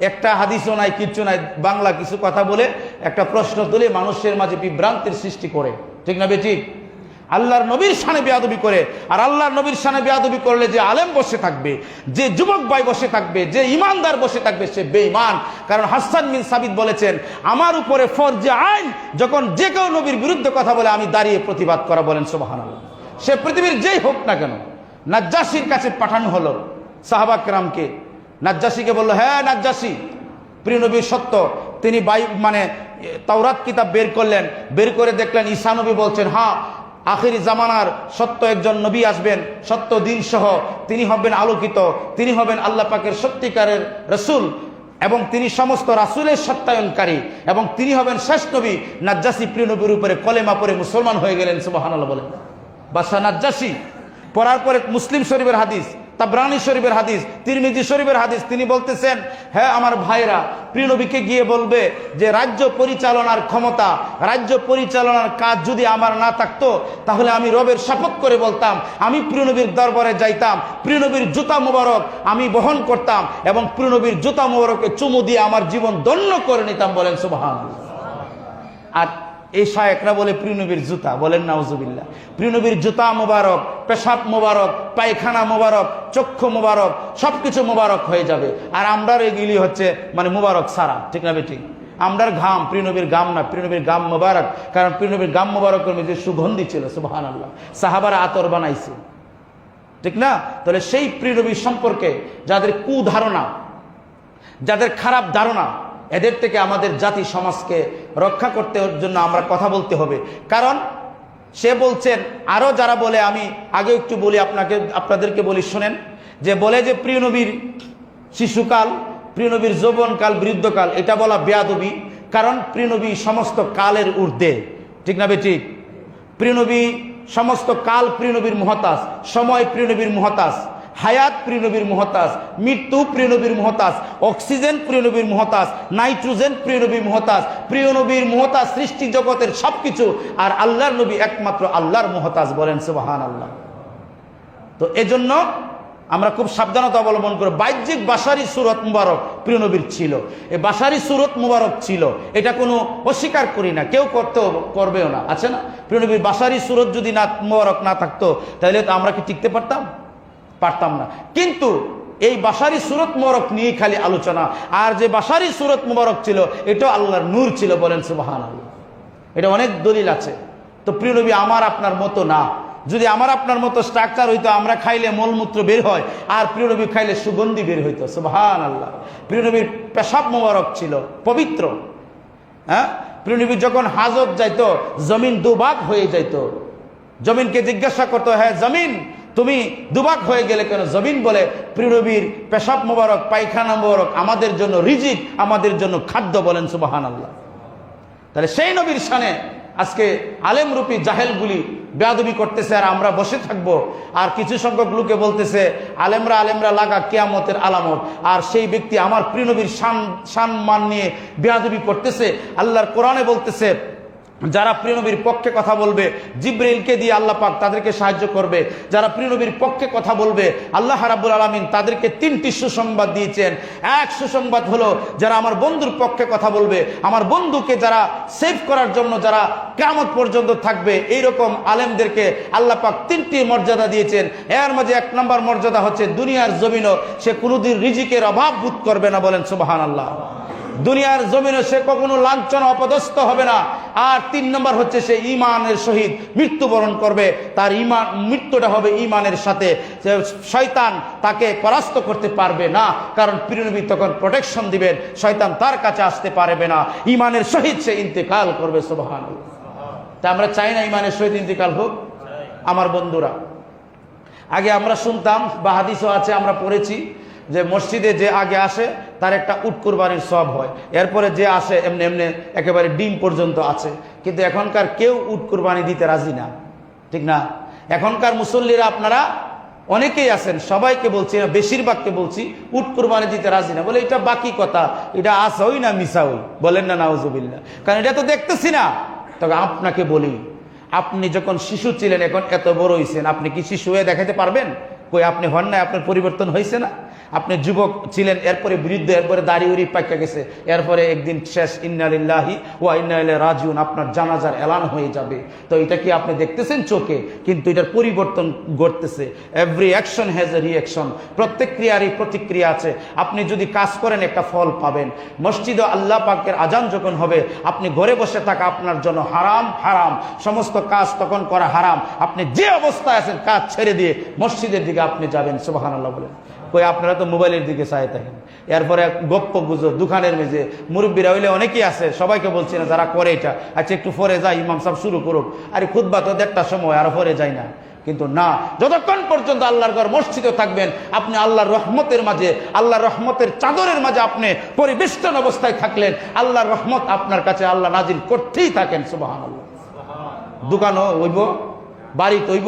একটা হাদিসও নাই, কিচ্ছু নাই, বাংলা কিছু কথা বলে একটা প্রশ্ন তুলে মানুষের মাঝে বিভ্রান্তির সৃষ্টি করে, ঠিক না বেঠিক? আল্লাহর নবীর শানে বেয়াদবি করে। আর আল্লাহর নবীর শানে বেয়াদবি করলে যে আলেম বসে থাকবে, যে যুবক ভাই বসে থাকবে, যে ইমানদার বসে থাকবে, সে বেঈমান। কারণ হাসান বিন সাবিত বলেছেন, আমার উপরে ফরজে আইন, যখন যে কেউ নবীর বিরুদ্ধে কথা বলে আমি দাঁড়িয়ে প্রতিবাদ করা। বলেন সুবহানাল্লাহ। সে পৃথিবীর যেই হোক না কেন। নাজ্জাশীর কাছে পাঠানো হলো সাহাবা কেরামকে। নাজ্জাশীকে বললো, হ্যাঁ নাজ্জাশী, প্রিয় নবীর সত্য। তিনি তাওরাত কিতাব বের করলেন, বের করে দেখলেন ঈসা নবী বলছেন, হ্যাঁ আখিরি জামানার সত্য একজন নবী আসবেন, সত্য দিন সহ, তিনি হবেন আলোকিত, তিনি হবেন আল্লাহ পাকের সত্যিকারের রসুল, এবং তিনি সমস্ত রাসূলের সত্যায়নকারী, এবং তিনি হবেন শেষ নবী। নাজ্জাশী প্রিয় নবীর উপরে কলেমা পড়ে মুসলমান হয়ে গেলেন। সুবহানাল্লাহ বলেন। বাদশা নাজ্জাশী পড়ার পরে মুসলিম শরীফের হাদিস, তাবরানী শরীফের হাদিস, তিরমিজি শরীফের হাদিস, তিনি বলতেছেন, হ্যাঁ আমার ভাইরা, প্রিয় নবীকে গিয়ে বলবে যে রাজ্য পরিচালনার ক্ষমতা, রাজ্য পরিচালনার কাজ যদি আমার না থাকতো, তাহলে আমি রবের শপথ করে বলতাম, আমি প্রিয় নবীর দরবারে যাইতাম, প্রিয় নবীর জুতা মুবারক আমি বহন করতাম, এবং প্রিয় নবীর জুতা মুবারকে চুমু দিয়ে আমার জীবন ধন্য করে নিতাম। বলেন সুবহানাল্লাহ। আর এই শায়েখরা বলে প্রিয় নবীর জুতা, বলেন নাউজুবিল্লাহ। প্রিয় নবীর জুতা মোবারক, পেশাব মোবারক, পায়খানা মোবারক, চক্ষু মোবারক, সবকিছু মোবারক হয়ে যাবে। আর আমরার এগুলি হচ্ছে মোবারক সারা, ঠিক না বেঠিক? আমরার ঘাম, প্রিয় নবীর ঘাম না, প্রিয় নবীর ঘাম মোবারক। কারণ প্রিয় নবীর ঘাম মোবারকের মধ্যে সুগন্ধি ছিল। সুবহানাল্লাহ। সাহাবারা আতর বানাইছে, ঠিক না? তাহলে সেই প্রিয় নবীর সম্পর্কে যাদের কুধারণা, যাদের খারাপ ধারণা, এদের থেকে আমাদের জাতি সমাজকে রক্ষা করতে জন্য আমরা কথা বলতে হবে। কারণ সে বলছেন, আরো যারা বলে, আমি আগে একটু বলি, আপনাদেরকে বলি শোনেন, যে বলে যে প্রিয় নবীর শিশুকাল, প্রিয় নবীর যৌবনকাল, বৃদ্ধকাল, এটা বলা বেয়াদবি। কারণ প্রিয় নবী সমস্ত কালের ঊর্ধ্বে, ঠিক না বেঠিক? প্রিয় নবী সমস্ত কাল প্রিয় নবীর মুহতাজ, সময় প্রিয় নবীর মুহতাজ, হায়াত প্রিয় নবীর মুহতাজ, মৃত্যু প্রিয় নবীর মুহতাজ, অক্সিজেন প্রিয় নবীর মুহতাজ, নাইট্রোজেন প্রিয় নবীর মুহতাজ, প্রিয় নবীর মুহতাজ সৃষ্টি জগতের সবকিছু। আর আল্লাহর নবী একমাত্র আল্লাহর মুহতাজ। বলেন সুবহানাল্লাহ। তো এজন্য আমরা খুব সাবধানতা অবলম্বন করে, বাহ্যিক বাশারি সুরত মুবারক প্রিয় নবীর ছিল, এই বাশারি সুরত মুবারক ছিল, এটা কোনো অস্বীকার করি না, কেউ করবেও না, আছে না? প্রিয় নবীর বাশারি সুরত যদি না মুবারক না থাকতো, তাহলে তো আমরা কি টিকতে পারতাম না। কিন্তু এই বাশারি সুরত মুবারক নিয়ে খালি আলোচনা। আর যে বাশারি সুরত মুবারক ছিল, এটা আল্লাহর নূর ছিল। বলেন সুবহানাল্লাহ। এটা অনেক দলিল আছে। তো প্রিয় নবী আমার আপনার মতো না। যদি আমার আপনার মতো স্ট্রাকচার হইতো, আমরা খাইলে মলমূত্র বের হয়, আর প্রিয় নবী খাইলে সুগন্ধি বের হইতো। সুবহানাল্লাহ। প্রিয় নবীর পেশাব মুবারক ছিল পবিত্র। হ্যাঁ, প্রিয় নবী যখন হাজত যাইতো, জমিন দুভাগ হয়ে যাইতো। জমিনকে জিজ্ঞাসা করতো, হ্যাঁ জমিন তুমি দুভাগ হয়ে গেলে কেন? জমিন বলে, প্রিয় নবীর পেশাব মুবারক, পায়খানা মুবারক আমাদের জন্য রিজিক, আমাদের জন্য খাদ্য। বলেন সুবহানাল্লাহ। তাহলে সেই নবীর শানে আজকে আলেম রূপী জাহেলগুলি বেয়াদবি করতেছে, আর আমরা বসে থাকবো। আর কিছু সংখ্যক লোকে বলতেছে আলেমরা লাগা কিয়ামতের আলামত। আর সেই ব্যক্তি আমার প্রিয় নবীর সম্মান নিয়ে বেয়াদবি করতেছে। আল্লাহর কোরআনে বলতেছে, যারা প্রিয় নবীর পক্ষে কথা বলবে, জিবরিলকে দিয়ে আল্লাহ পাক তাদেরকে সাহায্য করবে। যারা প্রিয় নবীর পক্ষে কথা বলবে, আল্লাহ রাব্বুল আলামিন তাদেরকে 3টি সুসংবাদ দিয়েছেন। এক সুসংবাদ হলো, যারা আমার বন্ধুর পক্ষে কথা বলবে, আমার বন্ধুকে যারা সেভ করার জন্য যারা কিয়ামত পর্যন্ত থাকবে, এইরকম আলেমদেরকে আল্লাহ পাক 3টি মর্যাদা দিয়েছেন। এর মাঝে 1 নম্বর মর্যাদা হচ্ছে, দুনিয়ার জমিনও সে কোনোদিন রিজিকের অভাব বোধ করবে না। বলেন সুবহানাল্লাহ। দুনিয়ার জমিনে সে কখনো লাঞ্ছনা অপদস্থ হবে না। আর 3 নম্বর হচ্ছে, সে ঈমানের সহিত মৃত্যুবরণ করবে। তার মৃত্যুটা হবে ঈমানের সাথে। শয়তান তাকে পরাস্ত করতে পারবে না, কারণ প্রিয় নবী তখন প্রোটেকশন দিবেন, শয়তান তার কাছে আসতে পারবে না। ঈমানের সহিত সে ইন্তেকাল করবে। সুবহানাল্লাহ। তা আমরা চাই না ঈমানের সহিত ইন্তেকাল হোক? আমার বন্ধুরা, আগে আমরা শুনতাম বা হাদিসও আছে, আমরা পড়েছি যে মসজিদে যে আগে আসে তার একটা উট কুরবানির সওয়াব হয়, এরপরে যে আসে এমনি এমনি একেবারে ডিম পর্যন্ত আছে। কিন্তু এখনকার কেউ উট কুরবানি দিতে রাজি না, ঠিক না? এখনকার মুসল্লিরা আপনারা অনেকেই আছেন, সবাইকে বলছি না, বেশিরভাগকে বলছি, উট কুরবানি দিতে রাজি না। বলে এটা বাকি কথা, এটা আস হই না মিশা হই। বলেন না নাউজুবিল্লাহ। কারণ এটা তো দেখতেছি না। তবে আপনাকে বলি, আপনি যখন শিশু ছিলেন, এখন এত বড় হয়েছেন, আপনি কি শিশু হয়ে দেখাতে পারবেন? কই আপনি হন না? আপনার পরিবর্তন হয়েছে না? আপনি যুবক ছিলেন, এরপরে বৃদ্ধ, এরপরে দাড়ি উড়ি পাইকা গেছে, এরপরে একদিন শেষ, ইন্না লিল্লাহি ওয়া ইন্না ইলাইহি রাজিউন, আপনার জানাজার এলান হয়ে যাবে। তো এটা কি আপনি দেখতেছেন চোখে? কিন্তু এটার পরিবর্তন ঘটতেছে। Every action has a reaction, প্রত্যেক ক্রিয়ারই প্রতিক্রিয়া আছে। আপনি যদি কাজ করেন একটা ফল পাবেন। মসজিদে আল্লাহ পাকের আজান যখন হবে, আপনি ঘরে বসে থাকা আপনার জন্য হারাম, হারাম সমস্ত কাজ তখন করা হারাম। আপনি যে অবস্থায় আছেন কাজ ছেড়ে দিয়ে মসজিদের দিকে আপনি যাবেন। সুবহানাল্লাহ বলেন। কই আপনারা তো মোবাইলের দিকে চাই থাকেন। এরপরে গপ্প গুজব দোকানের মেঝে, মুরব্বীরা হইলে অনেকেই আছে, সবাইকে বলছি না যারা করে এটা, আচ্ছা একটু পরে যাই, ইমাম সাহেব শুরু করুক, আরে খুতবা তো 1:30টার সময়, আর পরে যাই না। কিন্তু না, যতক্ষণ পর্যন্ত আল্লাহর ঘর মসজিদে থাকবেন, আপনি আল্লাহর রহমতের মাঝে, আল্লাহর রহমতের চাদরের মাঝে আপনি পরিবেষ্টন অবস্থায় থাকলেন, আল্লাহর রহমত আপনার কাছে আল্লাহ নাজিল করতেই থাকেন। সুবহানাল্লাহ। দোকানও হইব, বাড়ি তৈব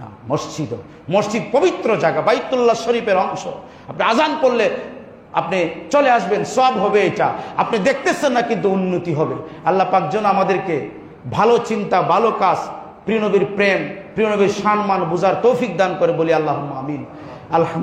না, মসজিদ, মসজিদ পবিত্র জায়গা, বাইতুল্লাহ শরীফের অংশ। আপনি আজান করলে আপনি চলে আসবেন, সব হবে। এটা আপনি দেখতেছেন না, কিন্তু উন্নতি হবে। আল্লাহ পাক যেন আমাদেরকে ভালো চিন্তা, ভালো কাজ, প্রিয় নবীর প্রেম, প্রিয় নবীর সম্মান বুঝার তৌফিক দান করে বলি আল্লাহুম্মা আমিন। আলহামদুলিল্লাহ।